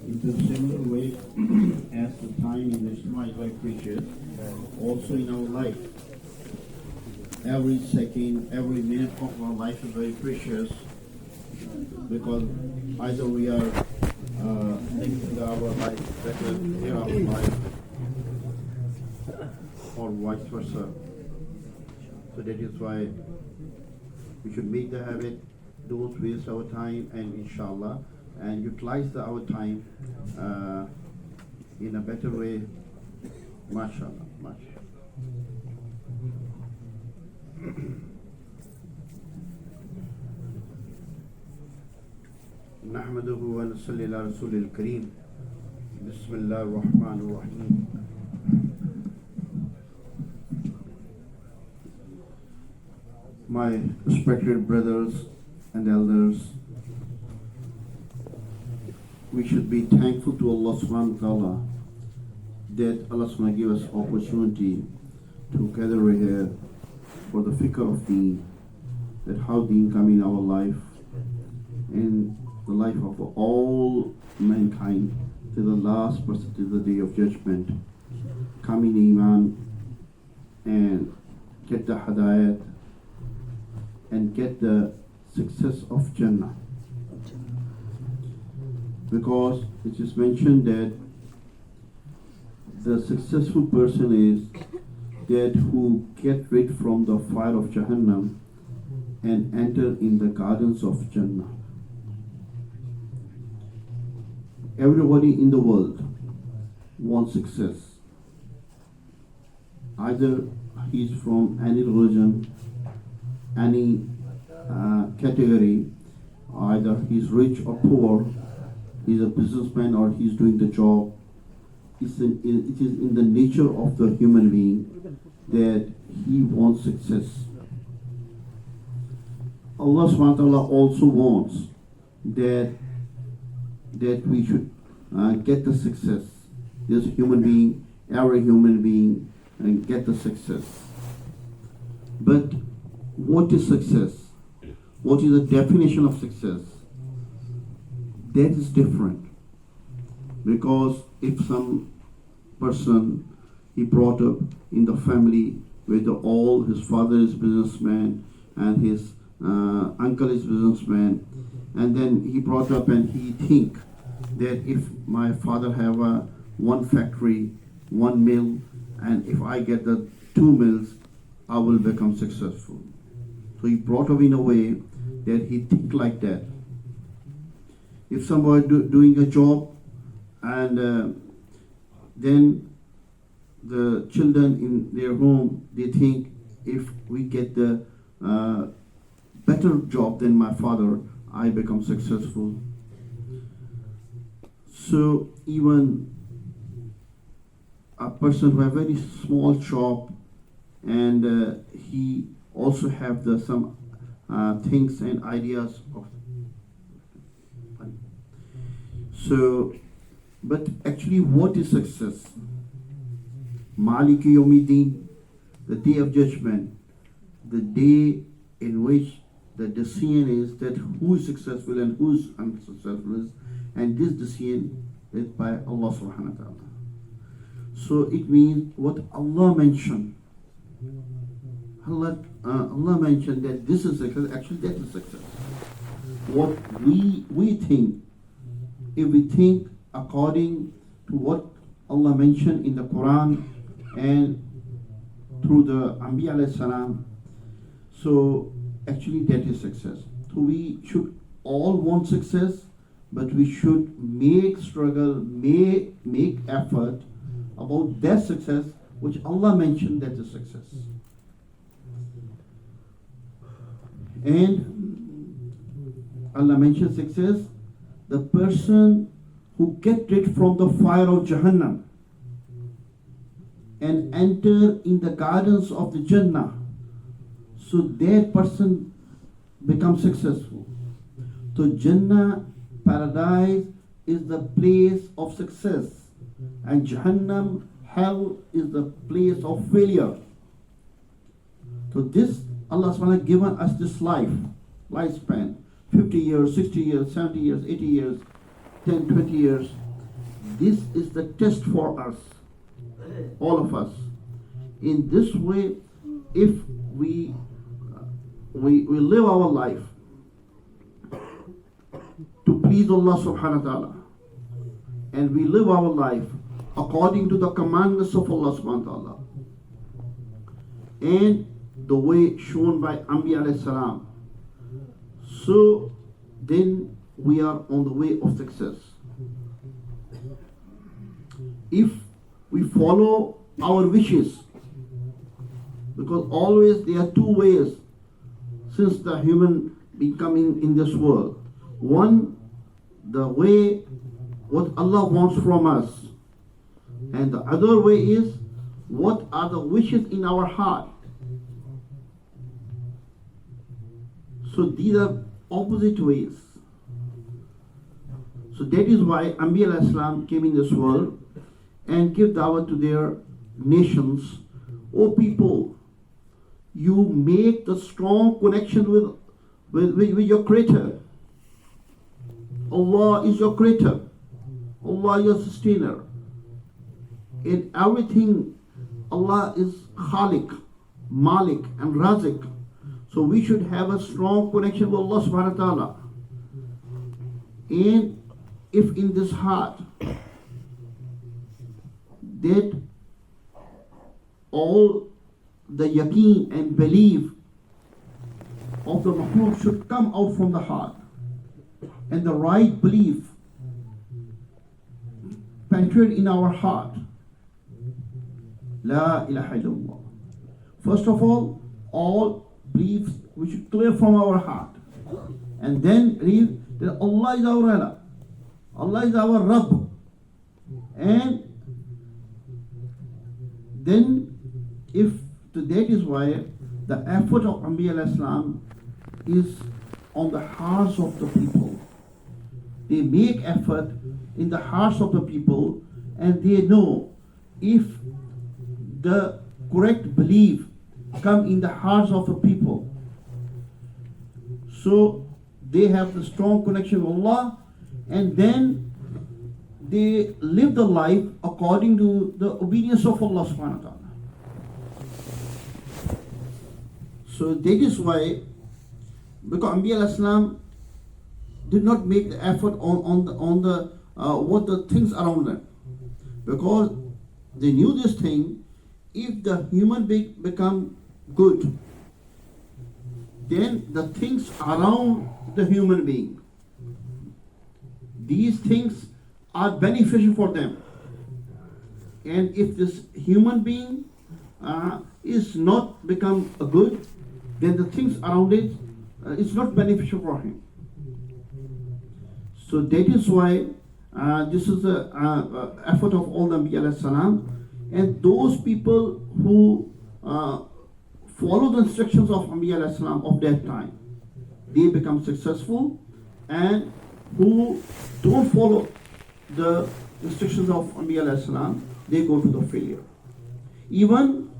In a similar way, as the time in Ijtema is very precious, also in our life, every second, every minute of our life is very precious, because either we are thinking our life better here our life, or vice versa. So that is why we should make the habit, don't waste our time, and inshallah, and utilize our time in a better way. MashaAllah, MashaAllah. نحمده ونصلي على رسول الكريم بسم الله الرحمن الرحيم. My respected brothers and elders, we should be thankful to Allah subhanahu wa ta'ala that Allah subhanahu wa ta'ala gave us opportunity to gather here for the Fiqh of Deen, that how Deen come in our life and the life of all mankind to the last person, to the day of judgment. Come in Iman and get the Hidayat and get the success of Jannah. Because it is mentioned that the successful person is that who get rid from the fire of Jahannam and enter in the gardens of Jannah. Everybody in the world wants success. Either he's from any religion, any category, either he's rich or poor, he's a businessman or he's doing the job. It is in the nature of the human being that he wants success. Allah subhanahu wa ta'ala also wants that we should get the success. This human being, every human being, and get the success. But what is success? What is the definition of success? That is different. Because if some person, he brought up in the family where all his father is businessman and his uncle is businessman, and then he brought up and he think that if my father have one factory, one mill, and if I get the 2 mills, I will become successful. So he brought up in a way that he think like that. If somebody doing a job and then the children in their home, they think if we get the better job than my father, I become successful. So even a person who has a very small shop and he also have some things and ideas of. So, but actually, what is success? Maliki Yawmiddin, the day of judgment, the day in which the decision is that who is successful and who is unsuccessful is, and this decision is by Allah subhanahu wa ta'ala. So it means what Allah mentioned. Allah mentioned that this is success, actually that is success. What we think, if we think according to what Allah mentioned in the Quran and through the Anbiya alayhi salam, so actually that is success. So we should all want success, but we should make struggle, make effort about that success which Allah mentioned that is success. And Allah mentioned success, the person who get rid from the fire of Jahannam and enter in the gardens of the Jannah, so that person becomes successful. So Jannah, paradise, is the place of success, and Jahannam, hell, is the place of failure. So this Allah subhanahu wa ta'ala given us this lifespan, 50 years, 60 years, 70 years, 80 years, 10, 20 years. This is the test for us, all of us. In this way, if we live our life to please Allah subhanahu wa ta'ala, and we live our life according to the commandments of Allah subhanahu wa ta'ala, and the way shown by Anbiya alayhi salam, so then we are on the way of success. If we follow our wishes, because always there are two ways since the human becoming in this world. One, the way what Allah wants from us, and the other way is what are the wishes in our heart. So these are opposite ways. So that is why Anbiya alayhi salam came in this world and give dawah to their nations. O people, you make the strong connection with your Creator. Allah is your Creator. Allah is your Sustainer. In everything, Allah is Khalik, Malik, and Razik. So we should have a strong connection with Allah subhanahu wa ta'ala. And if in this heart that all the yaqeen and belief of the makhluk should come out from the heart, and the right belief penetrate in our heart. La ilaha illallah. First of all beliefs we should clear from our heart, and then believe that Allah is our Rabb, Allah is our Rabb, and then if that is why the effort of Anbiya alayhi salam is on the hearts of the people. They make effort in the hearts of the people, and they know if the correct belief come in the hearts of the people, so they have the strong connection with Allah, and then they live the life according to the obedience of Allah subhanahu wa ta'ala. So that is why, because Anbiya alayhi salam did not make the effort on the what the things around them, because they knew this thing. If the human being become good, then the things around the human being, these things are beneficial for them. And if this human being is not become a good, then the things around it is not beneficial for him. So that is why this is the effort of all the Anbiya alayhi salam, and those people who follow the instructions of Anbiya alayhi salam of that time, they become successful, and who don't follow the instructions of Anbiya alayhi salam, they go to the failure. Even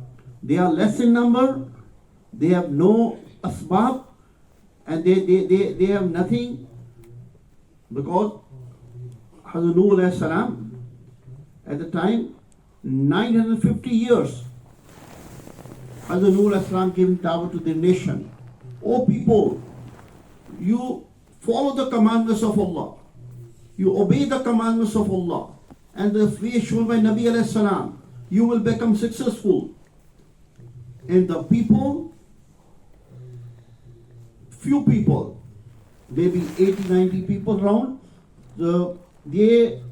they are less in number, they have no asbab, and they have nothing, because Hazrat Nuh alayhi salam at the time 950 years Hazrat Nuh alayhi salam gave dawah to the nation. O people, you follow the commandments of Allah, you obey the commandments of Allah, and the way shown by Nabi alayhi salam, you will become successful. And the people, few people, maybe 80, 90 people around, so they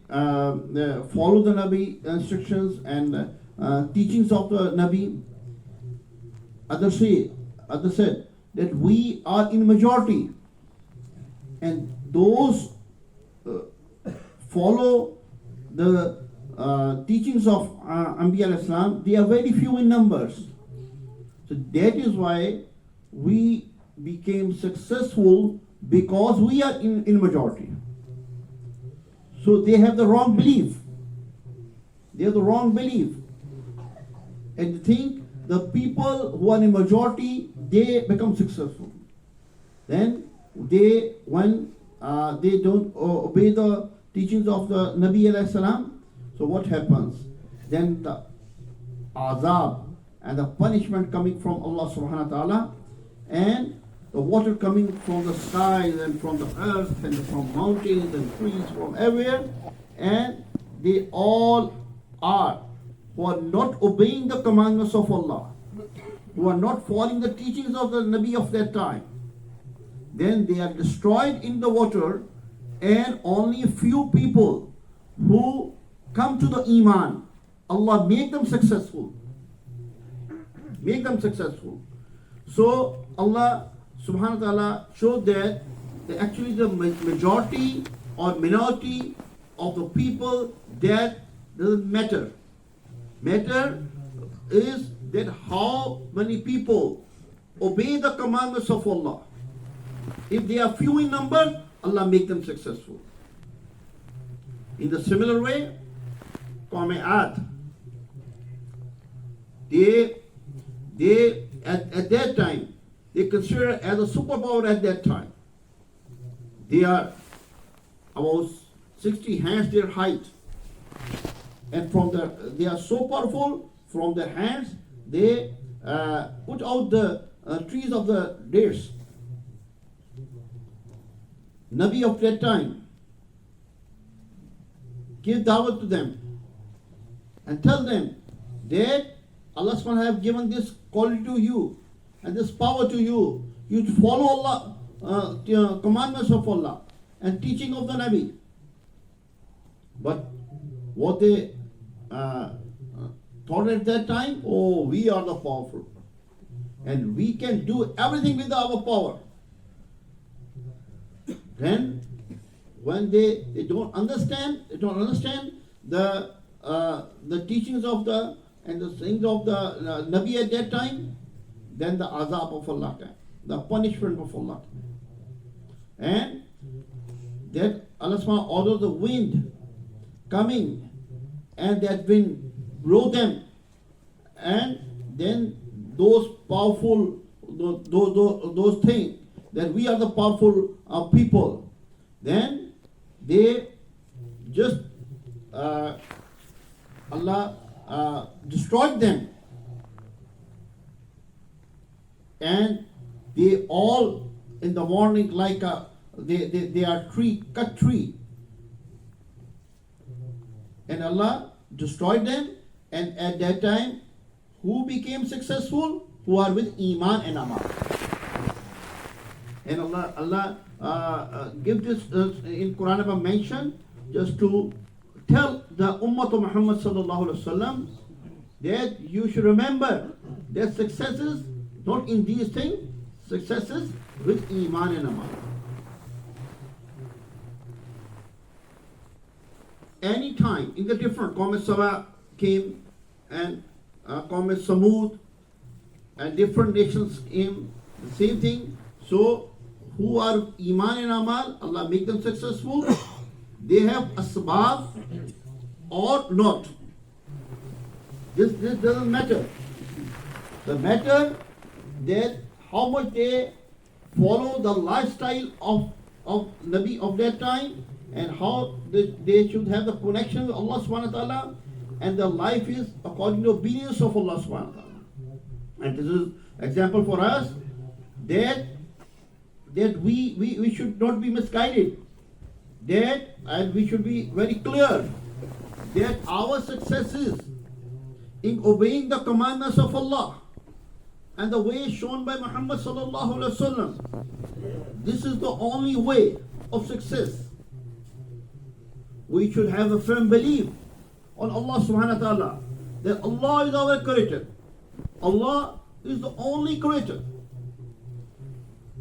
follow the Nabi instructions and teachings of the Nabi. Others said that we are in majority, and those follow the teachings of Anbiya alayhi salam, they are very few in numbers. So that is why we became successful, because we are in majority. So they have the wrong belief. They have the wrong belief. And they think the people who are in majority, they become successful. Then when they don't obey the teachings of the Nabi alayhi salam, so what happens? Then the azab and the punishment coming from Allah subhanahu wa ta'ala, and the water coming from the skies and from the earth and from mountains and trees from everywhere, and they all are who are not obeying the commandments of Allah, who are not following the teachings of the Nabi of that time. Then they are destroyed in the water, and only a few people who come to the Iman, Allah make them successful. Make them successful. So Allah subhanahu wa ta'ala showed that actually the majority or minority of the people, that doesn't matter. Matter is that how many people obey the commandments of Allah. If they are few in number, Allah make them successful. In the similar way, Qawm-e-Ad, they at that time, they consider as a superpower at that time. They are about 60 hands their height, and they are so powerful. From their hands, they put out the trees of the dates. Nabi of that time, give dawah to them and tell them that Allah subhanahu wa ta'ala have given this quality to you and this power to you. You follow Allah, commandments of Allah and teaching of the Nabi. But what they thought at that time, oh, we are the powerful and we can do everything with our power. Then when they don't understand the teachings of the and the things of the Nabi at that time, then the azab of Allah came, the punishment of Allah came. And that Allah subhanahu orders the wind coming, and that wind blow them, and then those powerful, those things, that we are the powerful people, then they just Allah destroyed them, and they all in the morning like they are cut tree, and Allah destroyed them. And at that time, who became successful? Who are with Iman and Amal. And Allah give this in Quran a mention just to tell the Ummah of Muhammad sallallahu alaihi wasallam that you should remember that successes not in these things, successes with Iman and Amal. Any time in the different Qawm came, and Qawm Samud and different nations came, the same thing. So who are Iman and Amal, Allah make them successful. They have asbab or not. This doesn't matter. The matter that how much they follow the lifestyle of Nabi of that time, and how they should have the connection with Allah subhanahu wa ta'ala, and their life is according to obedience of Allah subhanahu wa ta'ala. And this is example for us that we should not be misguided, and we should be very clear that our successes in obeying the commandments of Allah and the way shown by Muhammad sallallahu alaihi wasallam, this is the only way of success. We should have a firm belief on Allah subhanahu wa ta'ala, that Allah is our creator. Allah is the only creator.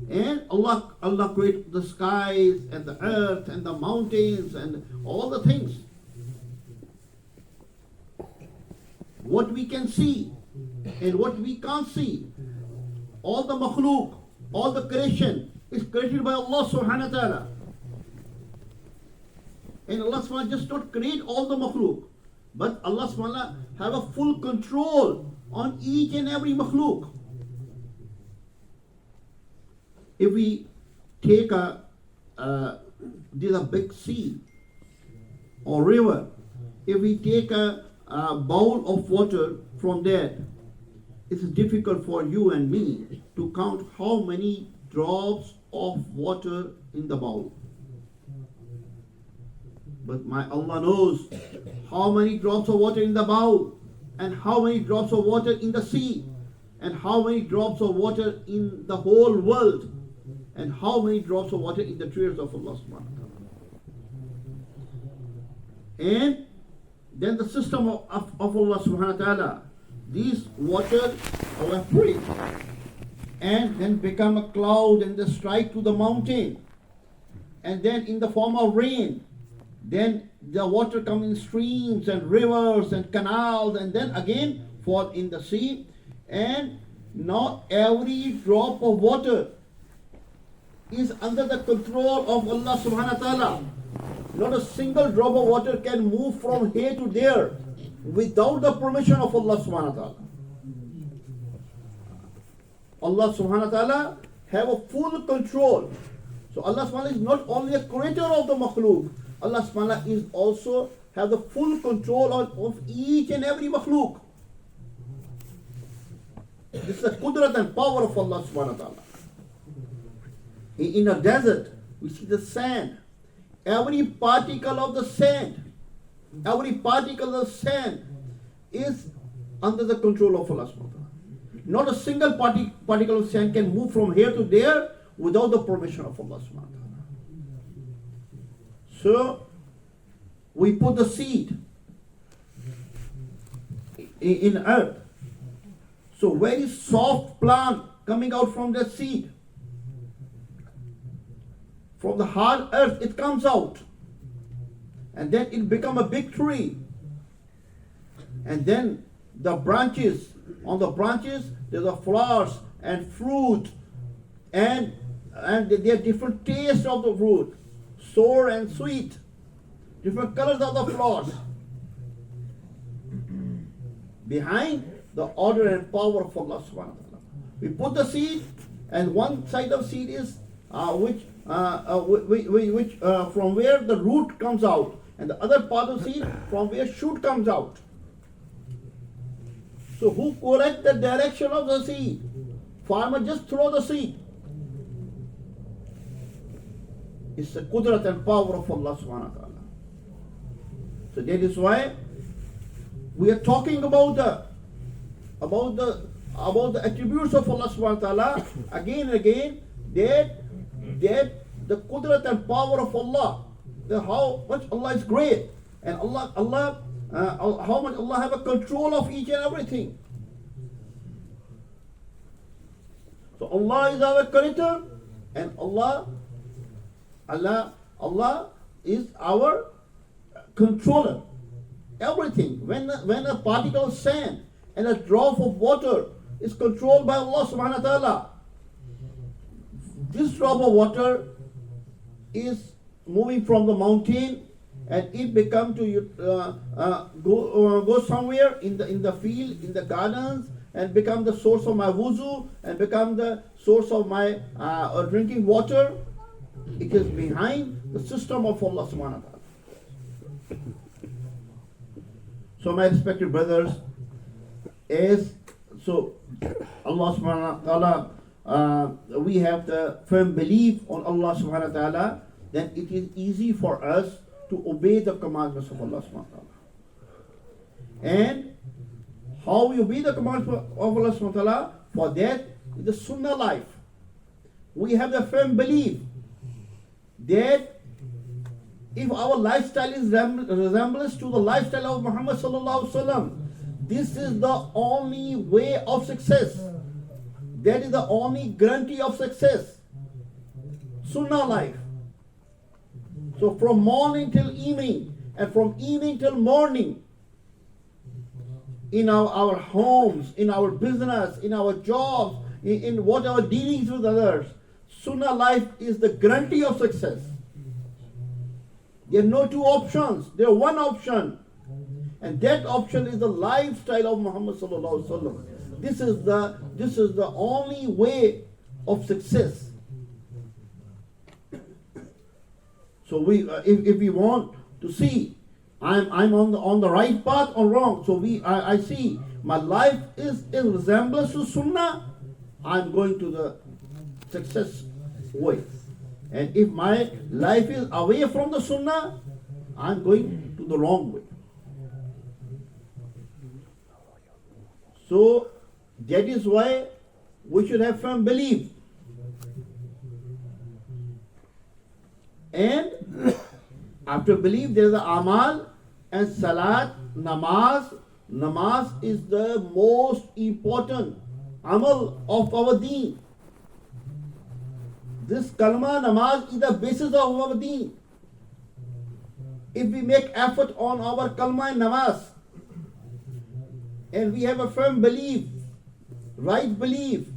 And Allah created the skies and the earth and the mountains and all the things. What we can see and what we can't see, all the makhluk, all the creation is created by Allah subhanahu wa ta'ala. And Allah subhanahu wa ta'ala just not create all the makhluk, but Allah subhanahu wa ta'ala have a full control on each and every makhluk. If we take there's a big sea or river, if we take a bowl of water from that, it's difficult for you and me to count how many drops of water in the bowl. But my Allah knows how many drops of water in the bowl, and how many drops of water in the sea, and how many drops of water in the whole world, and how many drops of water in the trees of Allah subhanahu wa ta'ala. And then the system of Allah subhanahu wa ta'ala, these waters evaporate and then become a cloud and they strike to the mountain, and then in the form of rain, then the water comes in streams and rivers and canals, and then again fall in the sea. And not every drop of water is under the control of Allah subhanahu wa ta'ala. Not a single drop of water can move from here to there without the permission of Allah subhanahu wa ta'ala. Allah subhanahu wa ta'ala have a full control. So Allah subhanahu wa ta'ala is not only a creator of the makhluk, Allah subhanahu wa ta'ala is also have the full control of each and every makhluk. This is the qudrat and power of Allah subhanahu wa ta'ala. In a desert, we see the sand. Every particle of the sand is under the control of Allah subhanahu wa ta'ala. Not a single particle of sand can move from here to there without the permission of Allah subhanahu wa ta'ala. So, we put the seed in earth. So, very soft plant coming out from the seed. From the hard earth, it comes out. And then it becomes a big tree. And then the branches, on the branches, there are flowers and fruit. And there are different tastes of the fruit. Sour and sweet. Different colors of the flowers. Behind the order and power of Allah subhanahu wa ta'ala. We put the seed, and one side of seed is from where the root comes out, and the other part of seed from where shoot comes out. So who corrects the direction of the seed? Farmer just throw the seed. It's the qudrat and power of Allah subhanahu wa ta'ala. So that is why we are talking about the attributes of Allah subhanahu wa ta'ala again and again, that the qudrat and power of Allah, how much Allah is great, and how much Allah have a control of each and everything. So Allah is our creator, and Allah is our controller. Everything. When a particle of sand and a drop of water is controlled by Allah subhanahu wa ta'ala, this drop of water is moving from the mountain, and it become to go somewhere in the field, in the gardens, and become the source of my wuzu, and become the source of my drinking water. It is behind the system of Allah subhanahu wa ta'ala. So my respected brothers, Allah subhanahu wa ta'ala, we have the firm belief on Allah subhanahu wa ta'ala, then it is easy for us to obey the commandments of Allah subhanahu wa ta'ala. And how we obey the commandments of Allah subhanahu wa ta'ala, for that is the sunnah life. We have the firm belief that if our lifestyle is resemblance to the lifestyle of Muhammad sallallahu alaihi wasallam, this is the only way of success. That is the only guarantee of success. Sunnah life. So from morning till evening, and from evening till morning, in our homes, in our business, in our jobs, in whatever dealings with others, Sunnah life is the guarantee of success. There are no two options. There is one option. And that option is the lifestyle of Muhammad sallallahu alaihi wasallam. This is the only way of success. So if we want to see I'm on the right path or wrong, so I see my life is in resemblance to Sunnah, I'm going to the success way. And if my life is away from the Sunnah, I'm going to the wrong way. So that is why we should have firm belief. And after belief there is the amal and salat, namaz. Namaz is the most important amal of our deen. This kalma namaz is the basis of our deen. If we make effort on our kalma and namaz, and we have a firm belief, right belief,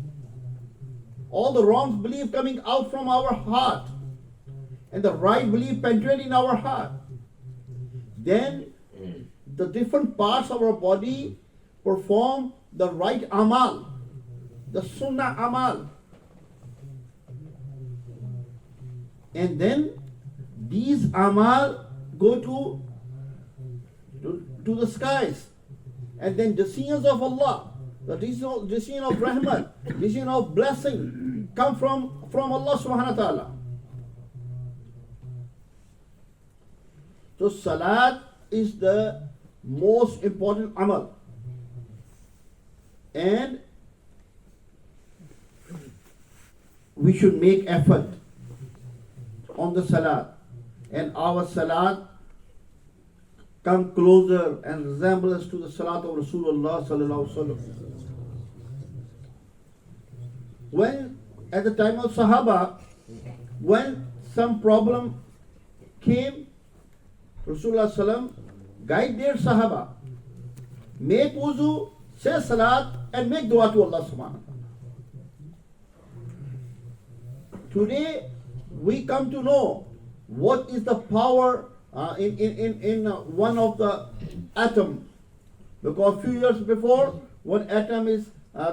all the wrong belief coming out from our heart, and the right belief penetrating in our heart, then the different parts of our body perform the right amal, the sunnah amal. And then these amal go to the skies. And then decisions of Allah, the decision of rahmat, decision of blessing come from Allah subhanahu wa ta'ala. So salat is the most important amal. And we should make effort on the salat. And our salat come closer and resemblance to the salat of Rasulullah sallallahu alaihi wasallam. When at the time of Sahaba, when some problem came, Rasulullah sallam guide their Sahaba, make wuzu, say salat, and make dua to Allah subhanahu wa ta'ala. Today we come to know what is the power in one of the atom, because a few years before, one atom is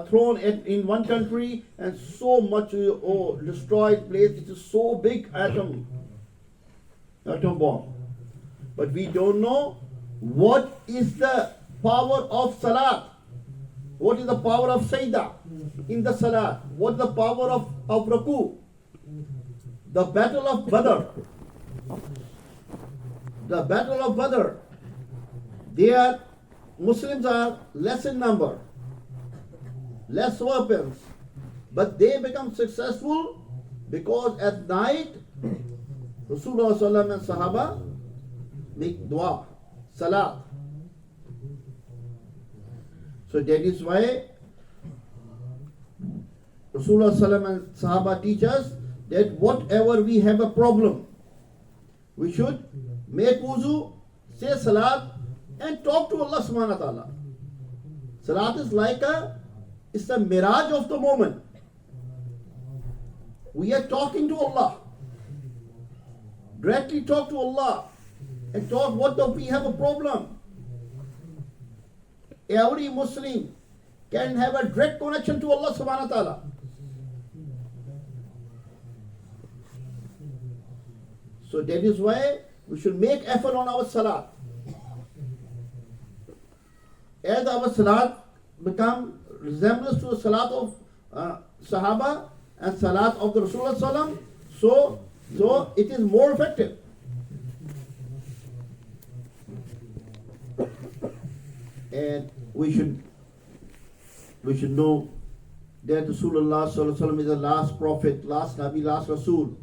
thrown in one country and so much destroyed place. It is so big atom bomb. But we don't know what is the power of salat, what is the power of sajda in the salat, what is the power of ruku. The battle of Badr. The battle of Badr, Muslims are less in number, less weapons, but they become successful because at night Rasulullah sallam and Sahaba make dua, salat. So that is why Rasulullah sallam and Sahaba teach us that whatever we have a problem, we should make wuzu, say salat, and talk to Allah subhanahu wa ta'ala. Salat is like it's the mirage of the moment. We are talking to Allah. Directly talk to Allah and talk we have a problem. Every Muslim can have a direct connection to Allah subhanahu wa ta'ala. So that is why we should make effort on our salat. As our salat become resemblance to the salat of Sahaba and salat of the Rasulullah sallam, so it is more effective. And we should know that Rasulullah sallallahu alaihi wasallam is the last prophet, last Nabi, last Rasul.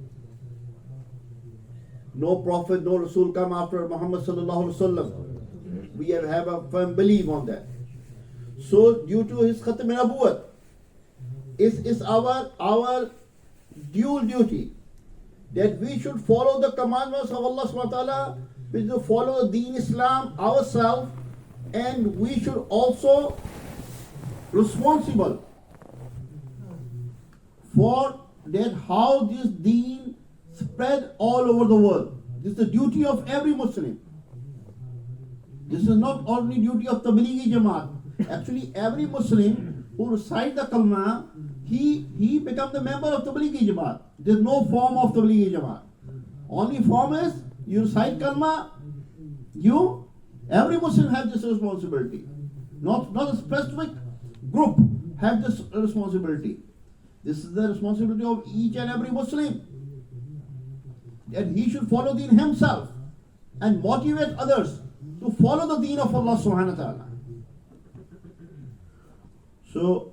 No prophet, no Rasul come after Muhammad sallallahu alaihi wasallam. We have a firm belief on that. So due to his Khatam Nabuwat, is our dual duty that we should follow the commandments of Allah subhanahu wa ta'ala, we should follow the Deen Islam ourselves, and we should also responsible for that how this Deen spread all over the world. This is the duty of every Muslim. This is not only duty of Tablighi Jamaat. Actually, every Muslim who recites the Kalma, he becomes the member of Tablighi Jamaat. There is no form of Tablighi Jamaat. Only form is you recite Kalma. Every Muslim has this responsibility. Not a specific group have this responsibility. This is the responsibility of each and every Muslim. And he should follow deen himself and motivate others to follow the deen of Allah subhanahu wa ta'ala. So,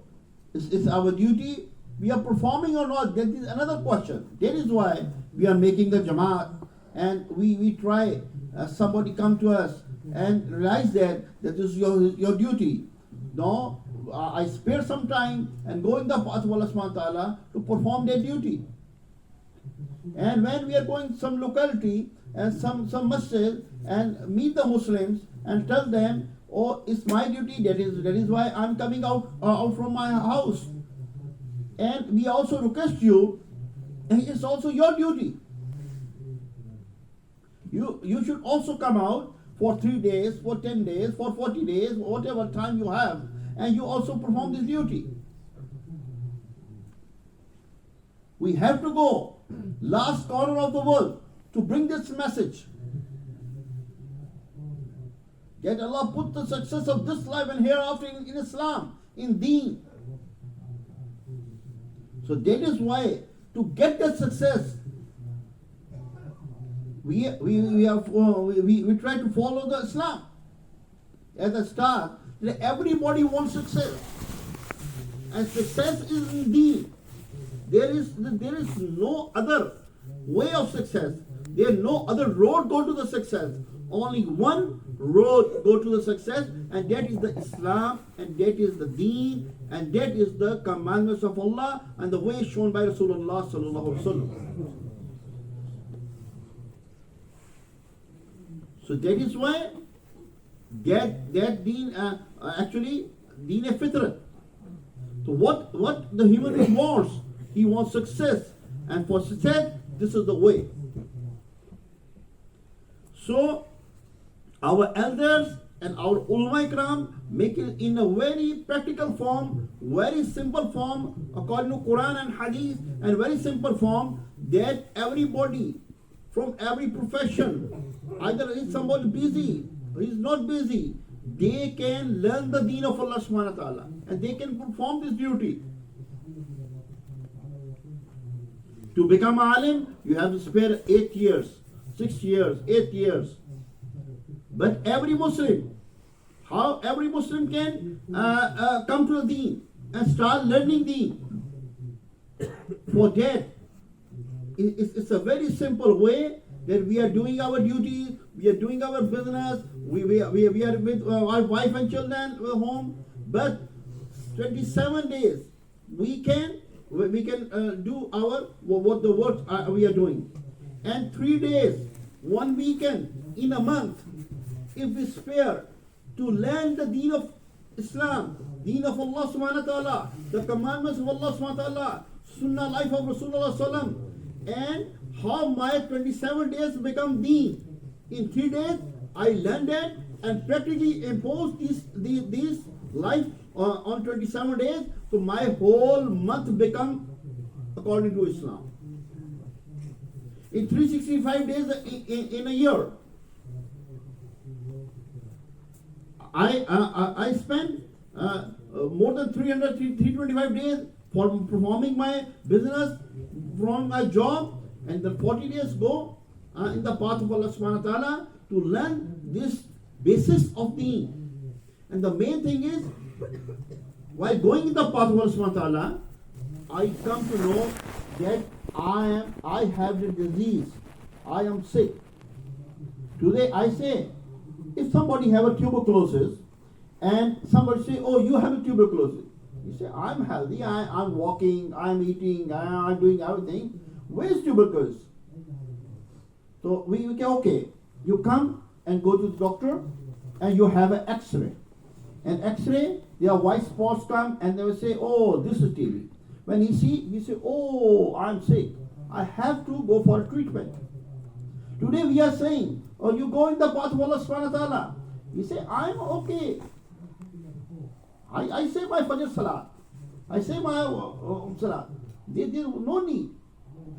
it's our duty. We are performing or not, that is another question. That is why we are making the Jamaat, and we try, somebody come to us and realize that this is your duty. No, I spare some time and go in the path of Allah subhanahu wa ta'ala to perform their duty. And when we are going some locality and some masjid and meet the Muslims and tell them, oh, it's my duty, that is why I'm coming out from my house. And we also request you, and it's also your duty. You should also come out for 3 days, for 10 days, for 40 days, whatever time you have, and you also perform this duty. We have to go last corner of the world to bring this message. That Allah put the success of this life and hereafter in Islam, in Deen. So that is why, to get that success, we try to follow the Islam. At the start, everybody wants success. And success is in Deen. There is no other way of success. There is no other road go to the success. Only one road go to the success, and that is the Islam, and that is the Deen, and that is the commandments of Allah and the way shown by Rasulullah sallallahu alaihi wasallam. So that is why that Deen actually Deen is fitrat. So what the human being wants, he wants success, and for success, this is the way. So our elders and our ulama ikram make it in a very practical form, very simple form, according to Quran and Hadith, and very simple form, that everybody from every profession, either is somebody busy or is not busy, they can learn the deen of Allah subhanahu wa ta'ala, and they can perform this duty. To become alim, you have to spare 8 years, 6 years, 8 years. But every Muslim, how every Muslim can come to the deen and start learning deen? For that, it's a very simple way that we are doing our duties, we are doing our business, we are with our wife and children at home. But 27 days we can do our what the work we are doing, and 3 days, 1 weekend in a month, if we spare to learn the deen of Islam, deen of Allah subhanahu wa ta'ala, the commandments of Allah subhanahu wa ta'ala, sunnah life of Rasulullah sallam, and how my 27 days become deen. In 3 days, I learned that and practically imposed this life on 27 days, so my whole month become according to Islam. In 365 days in a year, I spend more than 325 days for performing my business, from my job, and the 40 days go in the path of Allah subhanahu wa ta'ala to learn this basis of deen. And the main thing is, while going in the path of Allah subhanahu wa ta'ala, I come to know that I have the disease, I am sick. Today I say, if somebody have a tuberculosis and somebody say, oh, you have a tuberculosis, you say, I'm healthy, I'm walking, I'm eating, I'm doing everything. Where is tuberculosis? So we can, okay, you come and go to the doctor and you have an x-ray. An x-ray, their white spots come and they will say, oh, this is TB. When he say, oh, I'm sick, I have to go for a treatment. Today we are saying, oh, you go in the path of Allah subhanahu wa ta'ala, He say, I'm okay. I say my Fajr Salat. I say my Salat. There is no need.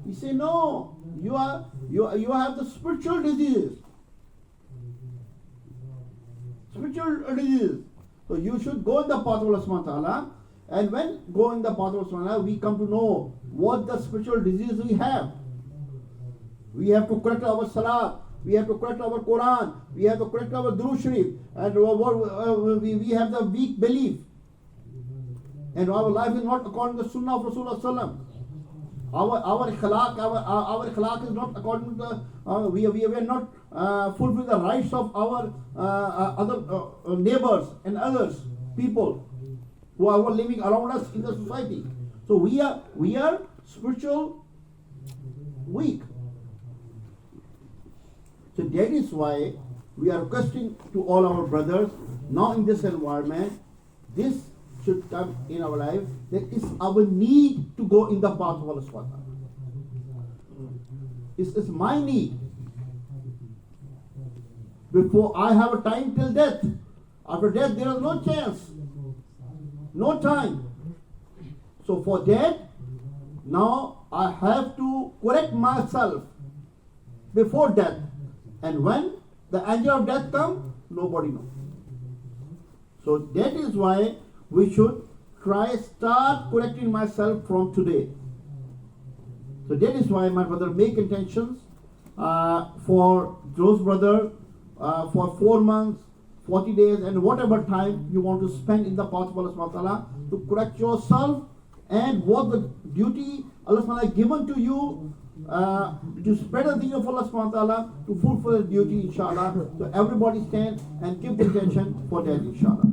He say, no, you have the spiritual disease. Spiritual disease. So you should go in the path of Allah subhanahu wa ta'ala. And when go in the path of Allah subhanahu wa ta'ala, we come to know what the spiritual disease we have. We have to correct our Salat. We have to correct our Quran. We have to correct our Durood Sharif. And we have the weak belief. And our life is not according to the Sunnah of Rasulullah sallallahu alaihi wasallam. Our akhlaq is not according to we are not fulfill the rights of our other neighbors and others, people who are living around us in the society. So we are spiritual weak. So that is why we are requesting to all our brothers now in this environment, this should come in our life. That is our need to go in the path of Allah subhanahu wa ta'ala. It's my need. Before I have a time till death. After death there is no chance. No time. So for that, now I have to correct myself before death. And when the angel of death comes, nobody knows. So that is why we should start correcting myself from today. So that is why my brother make intentions for those brothers for 4 months, 40 days, and whatever time you want to spend in the path of Allah subhanahu wa ta'ala to correct yourself and what the duty Allah subhanahu wa ta'ala given to you to spread the deen of Allah subhanahu wa ta'ala, to fulfill the duty, inshallah. So everybody stand and keep the intention for that, inshallah.